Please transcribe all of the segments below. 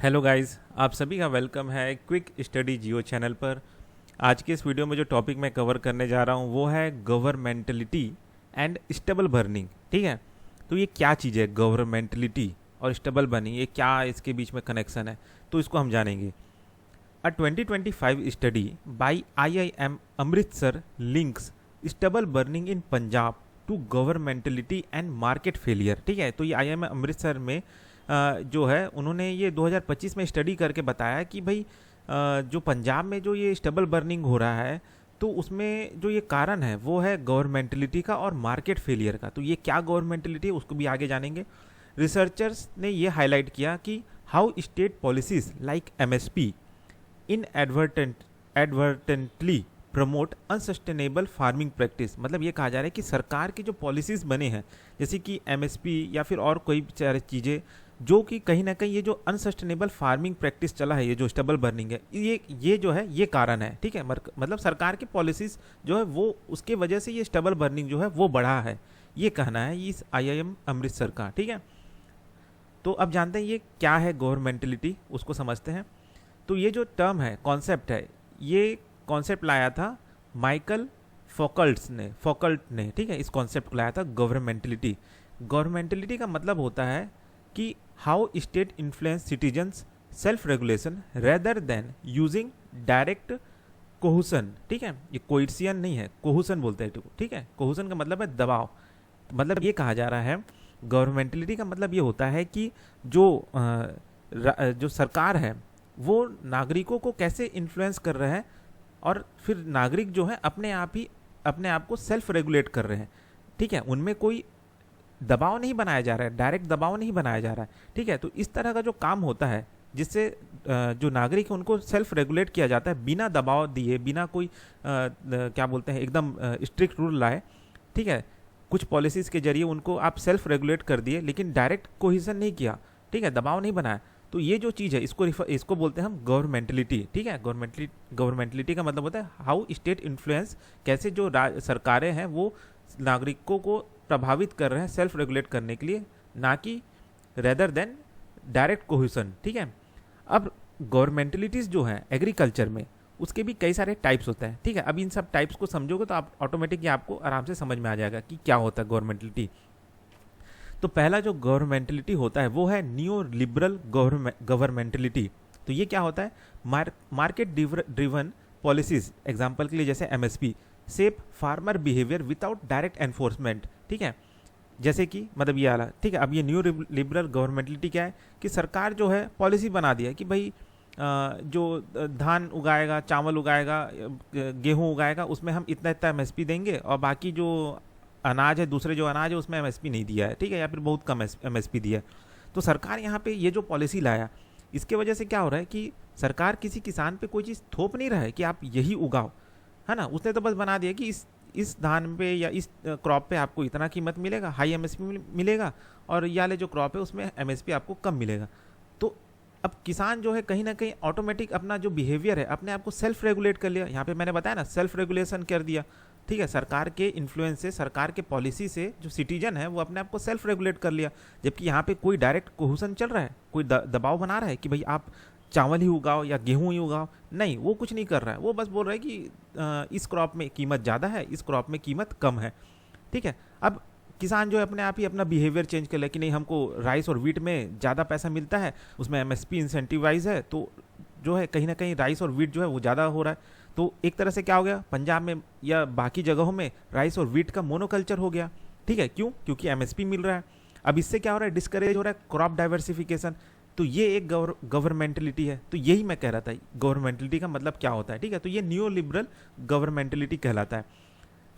Hello guys, आप सभी का वेलकम है क्विक स्टडी जियो चैनल पर। आज के इस वीडियो में जो टॉपिक मैं कवर करने जा रहा हूँ वो है गवर्नमेंटलिटी एंड स्टेबल बर्निंग। ठीक है, तो ये क्या चीज़ है गवर्नमेंटलिटी और स्टेबल बर्निंग, ये क्या इसके बीच में कनेक्शन है, तो इसको हम जानेंगे। A 2025 study by IIM Amritsar links stubble burning in Punjab to governmentality and market failure. ठीक है, तो ये IIM अमृतसर में जो है उन्होंने ये 2025 में स्टडी करके बताया कि भाई जो पंजाब में जो ये स्टेबल बर्निंग हो रहा है तो उसमें जो ये कारण है वो है गवर्नमेंटलिटी का और मार्केट फेलियर का। तो ये क्या गवर्नमेंटलिटी है उसको भी आगे जानेंगे। रिसर्चर्स ने ये हाईलाइट किया कि how state policies like MSP inadvertently promote unsustainable farming practice. मतलब ये कहा जा रहा है कि सरकार की जो पॉलिसीज बने हैं जैसे कि MSP या फिर और कोई सारी चीज़ें जो कि कहीं ना कहीं ये जो अनसस्टेनेबल फार्मिंग प्रैक्टिस चला है, ये जो स्टेबल बर्निंग है, ये जो है ये कारण है। ठीक है, मतलब सरकार की पॉलिसीज जो है वो उसके वजह से ये स्टेबल बर्निंग जो है वो बढ़ा है, ये कहना है इस IIM अमृतसर का। ठीक है, तो अब जानते हैं ये क्या है गवर्नमेंटलिटी, उसको समझते हैं। तो ये जो टर्म है, कॉन्सेप्ट है, ये कॉन्सेप्ट लाया था माइकल फोकल्ट ने। ठीक है, इस कॉन्सेप्ट को लाया था गवर्नमेंटलिटी। गवर्नमेंटलिटी का मतलब होता है कि how state influence citizens self regulation rather than using direct coercion. ठीक है, ये कोइर्सियन नहीं है, कोहुसन बोलते हैं। ठीक है, कोहुसन का मतलब है दबाव। मतलब ये कहा जा रहा है गवर्नमेंटलिटी का मतलब ये होता है कि जो सरकार है वो नागरिकों को कैसे इन्फ्लुएंस कर रहा है और फिर नागरिक जो है अपने आप को सेल्फ रेगुलेट कर रहे हैं। ठीक है, उनमें कोई दबाव नहीं बनाया जा रहा है, डायरेक्ट दबाव नहीं बनाया जा रहा है। ठीक है, तो इस तरह का जो काम होता है जिससे जो नागरिक है उनको सेल्फ रेगुलेट किया जाता है बिना दबाव दिए, बिना कोई क्या बोलते हैं एकदम स्ट्रिक्ट रूल लाए। ठीक है, कुछ पॉलिसीज़ के जरिए उनको आप सेल्फ रेगुलेट कर दिए लेकिन डायरेक्ट कोहिजन नहीं किया। ठीक है, दबाव नहीं बनाया। तो ये जो चीज़ है इसको बोलते हैं हम गवर्नमेंटलिटी। ठीक है, गवर्नमेंटलिटी का मतलब होता है हाउ स्टेट इन्फ्लुएंस, कैसे जो सरकारें हैं वो नागरिकों को प्रभावित कर रहे हैं सेल्फ रेगुलेट करने के लिए, ना कि रेदर देन डायरेक्ट कोहिजन। ठीक है, अब गवर्नमेंटलिटीज़ जो है एग्रीकल्चर में उसके भी कई सारे टाइप्स होते हैं। ठीक है, अब इन सब टाइप्स को समझोगे तो आप ऑटोमेटिकली आपको आराम से समझ में आ जाएगा कि क्या होता है गवर्नमेंटलिटी। तो पहला जो गवर्नमेंटलिटी होता है वो है न्यू लिबरल गवर्नमेंटलिटी। तो ये क्या होता है, मार्केट ड्रिवन पॉलिसीज, एग्जाम्पल के लिए जैसे MSP shape farmer behaviour without direct enforcement. ठीक है, जैसे कि मतलब ये आला। ठीक है, अब ये न्यू लिबरल गवर्नमेंटलिटी क्या है कि सरकार जो है पॉलिसी बना दिया कि भाई जो धान उगाएगा, चावल उगाएगा, गेहूं उगाएगा, उसमें हम इतना इतना MSP देंगे और बाकी जो अनाज है, दूसरे जो अनाज है उसमें MSP नहीं दिया है। ठीक है, या फिर बहुत कम MSP दिया है। तो सरकार यहाँ पे ये जो पॉलिसी लाया, इसके वजह से क्या हो रहा है कि सरकार किसी किसान पे कोई चीज़ थोप नहीं रहा है कि आप यही उगाओ, है ना। उसने तो बस बना दिया कि इस धान पे या इस क्रॉप पे आपको इतना कीमत मिलेगा, हाई MSP मिलेगा, और ये वाले जो क्रॉप है उसमें MSP आपको कम मिलेगा। तो अब किसान जो है कहीं ना कहीं ऑटोमेटिक अपना जो बिहेवियर है अपने आप को सेल्फ रेगुलेट कर लिया। यहाँ पे मैंने बताया ना, सेल्फ रेगुलेशन कर दिया। ठीक है, सरकार के इन्फ्लुएंस से, सरकार के पॉलिसी से जो सिटीजन है वो अपने आप को सेल्फ रेगुलेट कर लिया। जबकि यहाँ पे कोई डायरेक्ट कोहुसन चल रहा है, कोई दबाव बना रहा है कि भाई आप चावल ही उगाओ या गेहूं ही उगाओ, नहीं, वो कुछ नहीं कर रहा है। वो बस बोल रहा है कि इस क्रॉप में कीमत ज़्यादा है, इस क्रॉप में कीमत कम है। ठीक है, अब किसान जो है अपने आप ही अपना बिहेवियर चेंज कर ले कि नहीं, हमको राइस और वीट में ज़्यादा पैसा मिलता है, उसमें MSP इंसेंटिवाइज है, तो जो है कहीं ना कहीं राइस और वीट जो है वो ज़्यादा हो रहा है। तो एक तरह से क्या हो गया, पंजाब में या बाकी जगहों में राइस और वीट का मोनोकल्चर हो गया। ठीक है, क्यों? क्योंकि MSP मिल रहा है। अब इससे क्या हो रहा है, डिस्करेज हो रहा है क्रॉप डाइवर्सिफिकेशन। तो ये एक गवर्नमेंटलिटी है। तो यही मैं कह रहा था गवर्नमेंटलिटी का मतलब क्या होता है। ठीक है, तो ये न्यू लिबरल गवर्नमेंटलिटी कहलाता है।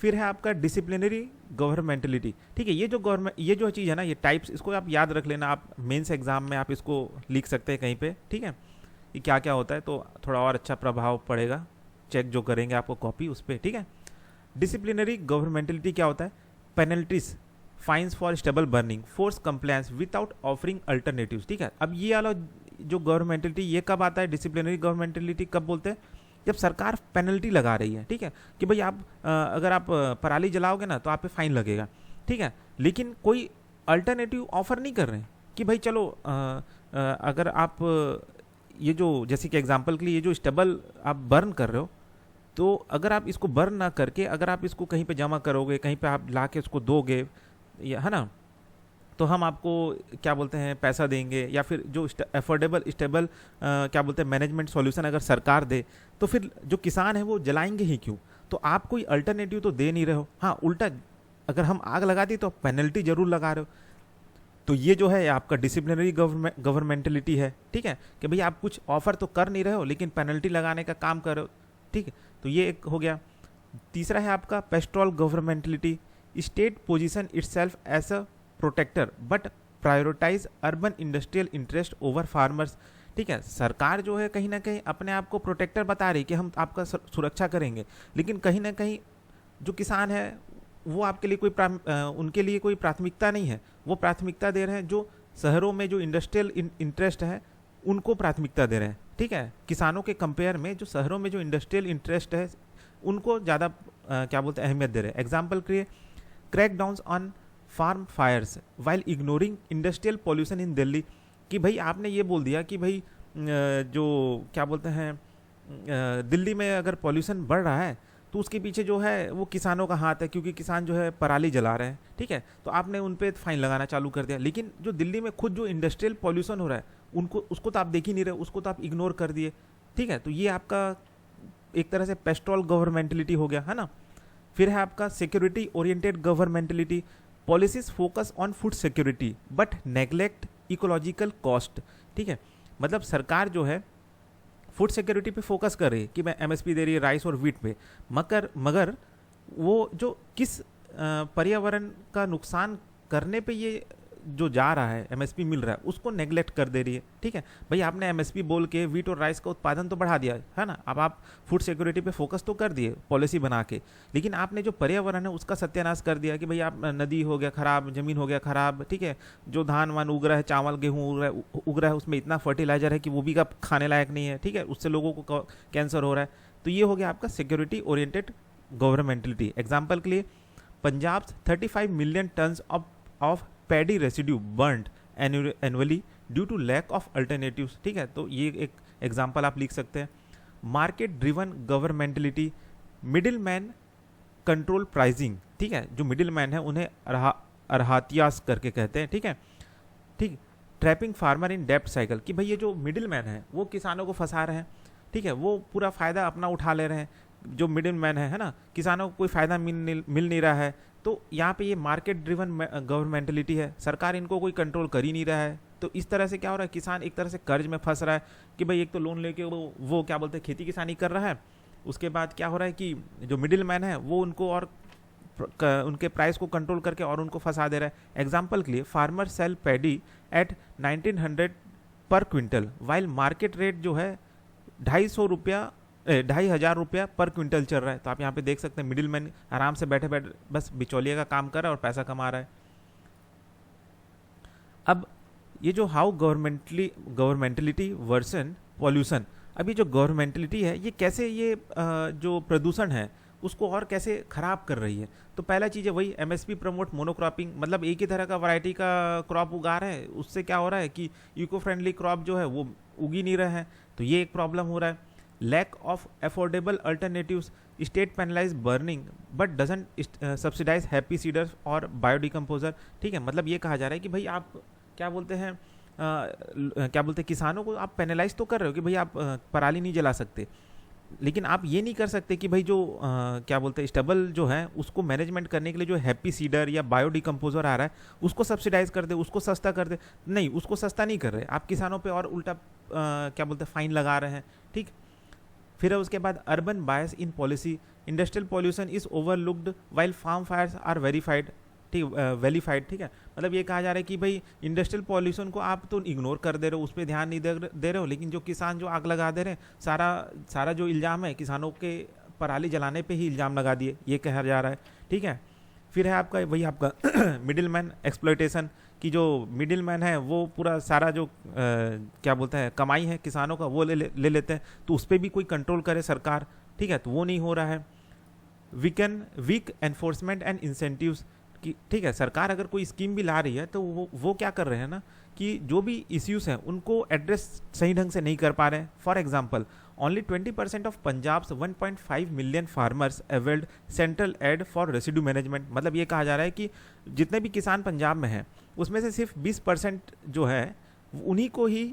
फिर है आपका डिसिप्लिनरी गवर्नमेंटलिटी। ठीक है, ये जो चीज़ है ना, ये टाइप्स, इसको आप याद रख लेना, आप मेंस एग्जाम में आप इसको लिख सकते हैं कहीं पे। ठीक है, ये क्या क्या होता है, तो थोड़ा और अच्छा प्रभाव पड़ेगा चेक जो करेंगे आपको कॉपी उस पर। ठीक है, डिसिप्लिनरी गवर्नमेंटलिटी क्या होता है, penalties, fines for stubble burning, force compliance without offering alternatives. ठीक है, अब ये वाला जो गवर्नमेंटलिटी ये कब आता है, डिसिप्लिनरी गवर्नमेंटलिटी कब बोलते हैं, जब सरकार पेनल्टी लगा रही है। ठीक है, कि भाई आप अगर आप पराली जलाओगे ना तो आप पे फाइन लगेगा। ठीक है, लेकिन कोई अल्टरनेटिव ऑफर नहीं कर रहे हैं कि भाई चलो अगर आप ये जो जैसे कि एग्जांपल के लिए ये जो स्टबल आप बर्न कर रहे हो, तो अगर आप इसको बर्न ना करके अगर आप इसको कहीं पे जमा करोगे, कहीं पे आप ला के उसको दोगे, है ना, तो हम आपको क्या बोलते हैं पैसा देंगे, या फिर जो अफोर्डेबल स्टेबल क्या बोलते हैं मैनेजमेंट सॉल्यूशन अगर सरकार दे, तो फिर जो किसान है वो जलाएंगे ही क्यों? तो आप कोई अल्टरनेटिव तो दे नहीं रहे हो। हाँ, उल्टा अगर हम आग लगा दी तो पेनल्टी जरूर लगा रहे हो। तो ये जो है आपका डिसिप्लिनरी गवर्नमेंटलिटी है, ठीक है, कि भाई आप कुछ ऑफर तो कर नहीं रहे हो लेकिन पेनल्टी लगाने का काम कर रहे हो, ठीक है। तो ये एक हो गया। तीसरा है आपका pastoral governmentality, state position itself as a protector but prioritise urban industrial interest over farmers, ठीक है। सरकार जो है कहीं ना कहीं अपने आप को प्रोटेक्टर बता रही कि हम आपका सुरक्षा करेंगे, लेकिन कहीं ना कहीं जो किसान है वो आपके लिए उनके लिए कोई प्राथमिकता नहीं है। वो प्राथमिकता दे रहे हैं जो शहरों में जो इंडस्ट्रियल इंटरेस्ट है उनको प्राथमिकता दे रहे हैं, ठीक है। किसानों के कंपेयर में जो शहरों में जो इंडस्ट्रियल इंटरेस्ट है उनको ज़्यादा क्या बोलते हैं अहमियत दे रहे हैं। एग्जाम्पल के लिए crack down on farm fires while ignoring industrial pollution in Delhi, कि भाई आपने ये बोल दिया कि भाई जो क्या बोलते हैं दिल्ली में अगर पॉल्यूशन बढ़ रहा है तो उसके पीछे जो है वो किसानों का हाथ है, क्योंकि किसान जो है पराली जला रहे हैं, ठीक है। तो आपने उन पे फाइन लगाना चालू कर दिया, लेकिन जो दिल्ली में खुद जो इंडस्ट्रियल पॉल्यूशन हो रहा है उसको तो आप देख ही नहीं रहे, उसको तो आप इग्नोर कर दिए, ठीक है। तो ये आपका एक तरह से पेस्टोरल गवर्नमेंटलिटी हो गया, है ना। फिर है आपका security oriented governmentality, policies focus on food security but neglect ecological cost, ठीक है। मतलब सरकार जो है फूड सिक्योरिटी पे फोकस कर रही है कि मैं एमएसपी दे रही है राइस और वीट पे, मगर वो जो किस पर्यावरण का नुकसान करने पे ये जो जा रहा है एमएसपी मिल रहा है उसको नेग्लेक्ट कर दे रही है, ठीक है। भाई आपने एमएसपी बोल के वीट और राइस का उत्पादन तो बढ़ा दिया है ना, अब आप फूड सिक्योरिटी पे फोकस तो कर दिए पॉलिसी बना के, लेकिन आपने जो पर्यावरण है उसका सत्यानाश कर दिया कि भाई आप नदी हो गया खराब, जमीन हो गया खराब, ठीक है। जो धान वान उग रहा है, चावल गेहूँ उग रहा है उसमें इतना फर्टिलाइजर है कि वो भी आप खाने लायक नहीं है, ठीक है, उससे लोगों को कैंसर हो रहा है। तो ये हो गया आपका सिक्योरिटी ओरिएंटेड गवर्नमेंटलिटी। एग्जाम्पल के लिए Punjab 35 million tons of paddy residue burned annually due to lack of alternatives, ठीक है। तो ये एक एग्जांपल आप लिख सकते हैं। Market driven governmentality, middle man control pricing, ठीक है। जो मिडिल मैन है उन्हें अरहातियास करके कहते हैं, ठीक है, ठीक। ट्रैपिंग फार्मर इन डेप्ट साइकिल, कि भाई ये जो मिडिल मैन है वो किसानों को फंसा रहे हैं, ठीक है, वो पूरा फायदा अपना उठा ले रहे हैं। जो मिडिल मैन है ना, किसानों को कोई फायदा मिल नहीं रहा है। तो यहाँ पे ये मार्केट ड्रिवन गवर्नमेंटलिटी है, सरकार इनको कोई कंट्रोल कर ही नहीं रहा है। तो इस तरह से क्या हो रहा है, किसान एक तरह से कर्ज में फंस रहा है कि भाई एक तो लोन लेके वो क्या बोलते हैं खेती किसानी कर रहा है, उसके बाद क्या हो रहा है कि जो मिडिल मैन है वो उनको और उनके प्राइस को कंट्रोल करके और उनको फंसा दे रहा है। एग्जाम्पल के लिए फार्मर सेल पैडी एट 1900 पर क्विंटल वाइल मार्केट रेट जो है 2,500 रुपया पर क्विंटल चल रहा है। तो आप यहाँ पे देख सकते हैं मिडिल मैन आराम से बैठे बैठे बस बिचौलिए का काम कर रहा है और पैसा कमा रहा है। अब ये जो हाउ गवर्नमेंटलिटी वर्सन पॉल्यूशन, अभी जो गवर्नमेंटलिटी है ये कैसे ये जो प्रदूषण है उसको और कैसे खराब कर रही है। तो पहला चीज़ है वही एमएसपी प्रमोट मोनोक्रॉपिंग, मतलब एक ही तरह का वैरायटी का क्रॉप उगा रहे हैं, उससे क्या हो रहा है कि इको फ्रेंडली क्रॉप जो है वो उगी नहीं रहे हैं, तो ये एक प्रॉब्लम हो रहा है। Lack of affordable alternatives, state penalize burning but doesn't subsidize happy seeders और बायोडिकम्पोजर, ठीक है। मतलब ये कहा जा रहा है कि भाई आप क्या बोलते हैं क्या बोलते हैं किसानों को आप पेनलाइज तो कर रहे हो कि भाई आप पराली नहीं जला सकते, लेकिन आप ये नहीं कर सकते कि भाई जो क्या बोलते हैं स्टेबल जो है उसको मैनेजमेंट करने के लिए जो हैप्पी सीडर या बायोडिकम्पोजर आ रहा है उसको सब्सिडाइज कर दे, उसको सस्ता कर दे। नहीं, उसको सस्ता नहीं कर रहे आप, किसानों पे और उल्टा क्या बोलते हैं फाइन लगा रहे हैं, ठीक। फिर उसके बाद urban bias in policy, industrial pollution is overlooked while farm fires are verified, ठीक वेलीफाइड, ठीक है। मतलब ये कहा जा रहा है कि भाई इंडस्ट्रियल पॉल्यूशन को आप तो इग्नोर कर दे रहे हो, उस पर ध्यान नहीं दे रहे हो, लेकिन जो किसान जो आग लगा दे रहे हैं सारा जो इल्ज़ाम है किसानों के पराली जलाने पे ही इल्ज़ाम लगा दिए, ये कहा जा रहा है, ठीक है। फिर है आपका वही आपका मिडिल मैन एक्सप्लॉयटेशन, कि जो मिडिल मैन है वो पूरा सारा जो क्या बोलते हैं कमाई है किसानों का वो ले लेते हैं, तो उस पर भी कोई कंट्रोल करे सरकार, ठीक है, तो वो नहीं हो रहा है। वीक एनफोर्समेंट एंड इंसेंटिव्स, कि ठीक है, सरकार अगर कोई स्कीम भी ला रही है तो वो क्या कर रहे हैं ना कि जो भी इश्यूज हैं उनको एड्रेस सही ढंग से नहीं कर पा रहे हैं। For example, only 20% of Punjab's 1.5 million farmers availed central aid for residue management. मतलब ये कहा जा रहा है कि जितने भी किसान पंजाब में हैं उसमें से सिर्फ 20% जो है उन्हीं को ही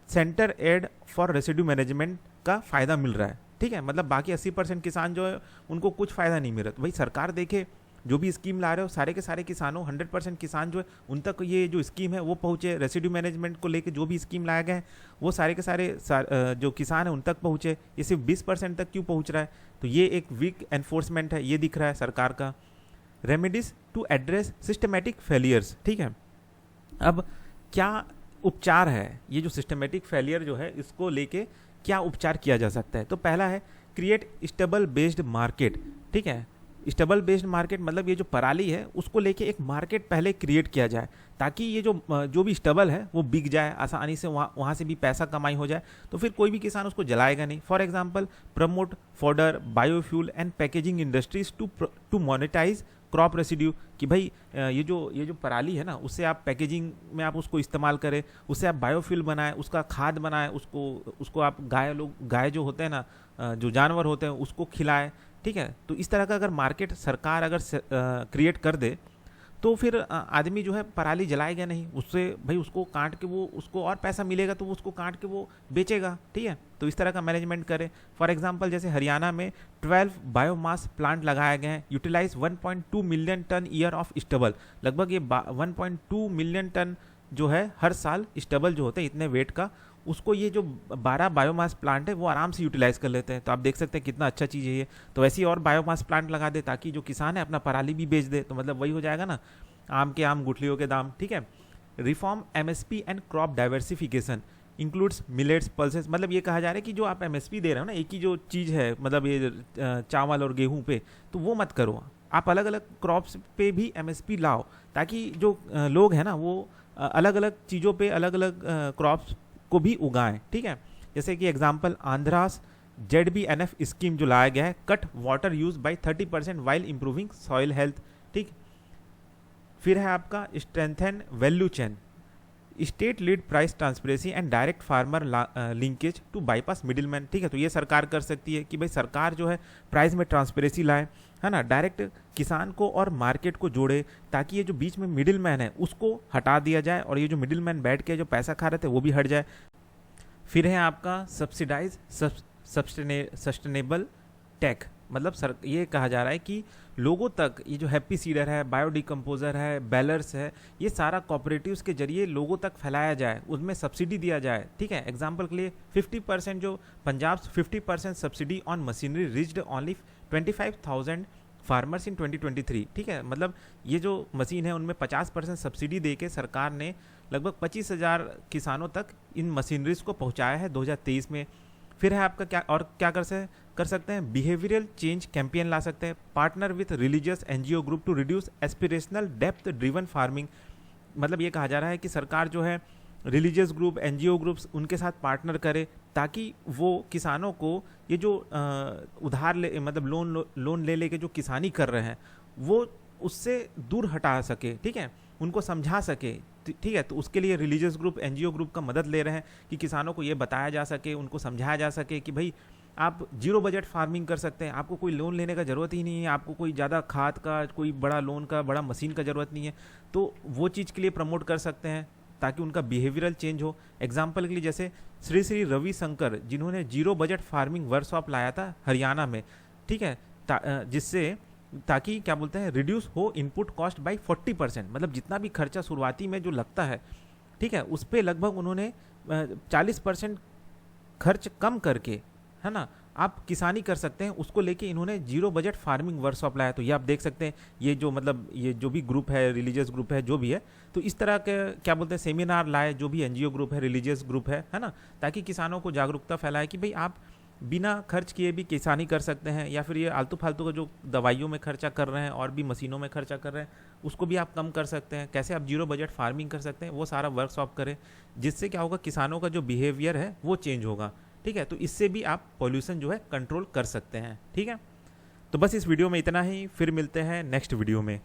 centre aid for residue management का फ़ायदा मिल रहा है। ठीक है, मतलब बाकी 80% किसान जो है उनको कुछ फ़ायदा नहीं मिल रहा। तो भाई सरकार देखे जो भी स्कीम ला रहे हो सारे के सारे किसानों 100% किसान जो है उन तक ये जो स्कीम है वो पहुँचे, रेसिड्यू मैनेजमेंट को लेके जो भी स्कीम लाया गया है वो सारे के सारे जो किसान है उन तक पहुँचे। ये सिर्फ 20% तक क्यों पहुँच रहा है? तो ये एक वीक एनफोर्समेंट है, ये दिख रहा है सरकार का। Remedies to address systematic failures. ठीक है, अब क्या उपचार है, ये जो सिस्टमेटिक फेलियर जो है इसको लेके क्या उपचार किया जा सकता है? तो पहला है क्रिएट स्टेबल बेस्ड मार्केट। ठीक है, स्टेबल बेस्ड मार्केट मतलब ये जो पराली है उसको लेके एक मार्केट पहले क्रिएट किया जाए ताकि ये जो भी स्टेबल है वो बिक जाए आसानी से, वहाँ से भी पैसा कमाई हो जाए, तो फिर कोई भी किसान उसको जलाएगा नहीं। For example, promote fodder biofuel and packaging industries to monetize crop residue, कि भाई ये जो पराली है ना उससे आप पैकेजिंग में आप उसको इस्तेमाल करें, उससे आप बायोफ्यूल बनाएं, उसका खाद बनाएं, उसको आप गाय जो होते हैं ना, जो जानवर होते हैं उसको खिलाएं। ठीक है, तो इस तरह का अगर मार्केट सरकार अगर क्रिएट कर दे तो फिर आदमी जो है पराली जलाएगा नहीं, उससे भाई उसको काट के वो उसको और पैसा मिलेगा तो वो उसको काट के वो बेचेगा। ठीक है, तो इस तरह का मैनेजमेंट करें। फॉर एग्जांपल, जैसे हरियाणा में 12 बायोमास प्लांट लगाए गए हैं, utilize 1.2 million ton year of stubble. लगभग ये 1.2 मिलियन टन जो है हर साल स्टबल जो होते हैं इतने वेट का, उसको ये जो 12 बायोमास प्लांट है वो आराम से यूटिलाइज कर लेते हैं। तो आप देख सकते हैं कितना अच्छा चीज़ है ये। तो ऐसी और बायोमास प्लांट लगा दे ताकि जो किसान है अपना पराली भी बेच दे, तो मतलब वही हो जाएगा ना, आम के आम गुठलियों के दाम। ठीक है, reform MSP and crop diversification includes millets pulses. मतलब ये कहा जा रहा है कि जो आप एमएसपी दे रहे हो ना, एक ही जो चीज़ है, मतलब ये चावल और गेहूं पे, तो वो मत करो, आप अलग अलग क्रॉप्स पे भी एमएसपी लाओ ताकि जो लोग हैं ना वो अलग अलग चीज़ों पे अलग अलग क्रॉप्स को भी उगाएं। ठीक है, जैसे कि एग्जांपल आंध्रास ZBNF स्कीम जो लाया गया है, cut water use by 30% while improving soil health. ठीक, फिर है आपका strengthen value chain, state lead price transparency and direct farmer linkage to bypass middleman. ठीक है, तो ये सरकार कर सकती है कि भाई सरकार जो है प्राइस में ट्रांसपेरेंसी लाए, है ना, डायरेक्ट किसान को और मार्केट को जोड़े ताकि ये जो बीच में मिडिल मैन है उसको हटा दिया जाए और ये जो मिडिल मैन बैठ के जो पैसा खा रहे थे वो भी हट जाए। फिर है आपका सब्सिडाइज सस्टेनेबल टेक। मतलब ये कहा जा रहा है कि लोगों तक ये जो हैप्पी सीडर है, बायोडिकम्पोजर है, बेलर्स है, ये सारा कॉपरेटिव्स के जरिए लोगों तक फैलाया जाए, उसमें सब्सिडी दिया जाए। ठीक है, एग्जांपल के लिए 50% जो Punjab 50% subsidy on machinery reached only 25,000 farmers in 2023। ठीक है, मतलब ये जो मशीन है उनमें 50% सब्सिडी दे के सरकार ने लगभग 25,000 किसानों तक इन मशीनरीज को पहुंचाया है 2023 में। फिर है आपका क्या कर सकते हैं, बिहेवियरल चेंज कैंपेन ला सकते हैं, partner with religious NGO group to reduce aspirational डेप्थ ड्रिवन फार्मिंग। मतलब ये कहा जा रहा है कि सरकार जो है रिलीजियस ग्रुप, एनजीओ ग्रुप्स, उनके साथ पार्टनर करे ताकि वो किसानों को ये जो उधार ले, मतलब लोन ले लेके जो किसानी कर रहे हैं वो उससे दूर हटा सके। ठीक है, उनको समझा सके। ठीक है, तो उसके लिए रिलीजियस ग्रुप, एनजीओ ग्रुप का मदद ले रहे हैं कि किसानों को ये बताया जा सके, उनको समझाया जा सके कि भाई आप जीरो बजट फार्मिंग कर सकते हैं, आपको कोई लोन लेने का ज़रूरत ही नहीं है, आपको कोई ज़्यादा खाद का, कोई बड़ा लोन का, बड़ा मशीन का ज़रूरत नहीं है। तो वो चीज़ के लिए प्रमोट कर सकते हैं ताकि उनका बिहेवियरल चेंज हो। एग्जाम्पल के लिए जैसे श्री रवि शंकर, जिन्होंने जीरो बजट फार्मिंग वर्कशॉप लाया था हरियाणा में। ठीक है, जिससे ताकि क्या बोलते हैं, रिड्यूस हो इनपुट कॉस्ट बाय 40%। मतलब जितना भी खर्चा शुरुआती में जो लगता है, ठीक है, उस पर लगभग उन्होंने 40% खर्च कम करके, है ना, आप किसानी कर सकते हैं। उसको लेके इन्होंने जीरो बजट फार्मिंग वर्कशॉप लाया। तो ये आप देख सकते हैं, ये जो मतलब ये जो भी ग्रुप है, रिलीजियस ग्रुप है, जो भी है, तो इस तरह के क्या बोलते हैं सेमिनार लाए, जो भी एनजीओ ग्रुप है, रिलीजियस ग्रुप है ना, ताकि किसानों को जागरूकता फैलाए कि भाई आप बिना खर्च किए भी किसानी कर सकते हैं, या फिर ये आलतू फालतू का जो दवाइयों में खर्चा कर रहे हैं और भी मशीनों में खर्चा कर रहे हैं उसको भी आप कम कर सकते हैं। कैसे आप जीरो बजट फार्मिंग कर सकते हैं, वो सारा वर्कशॉप करें, जिससे क्या होगा, किसानों का जो बिहेवियर है वो चेंज होगा। ठीक है, तो इससे भी आप पॉल्यूशन जो है कंट्रोल कर सकते हैं। ठीक है, तो बस इस वीडियो में इतना ही, फिर मिलते हैं नेक्स्ट वीडियो में।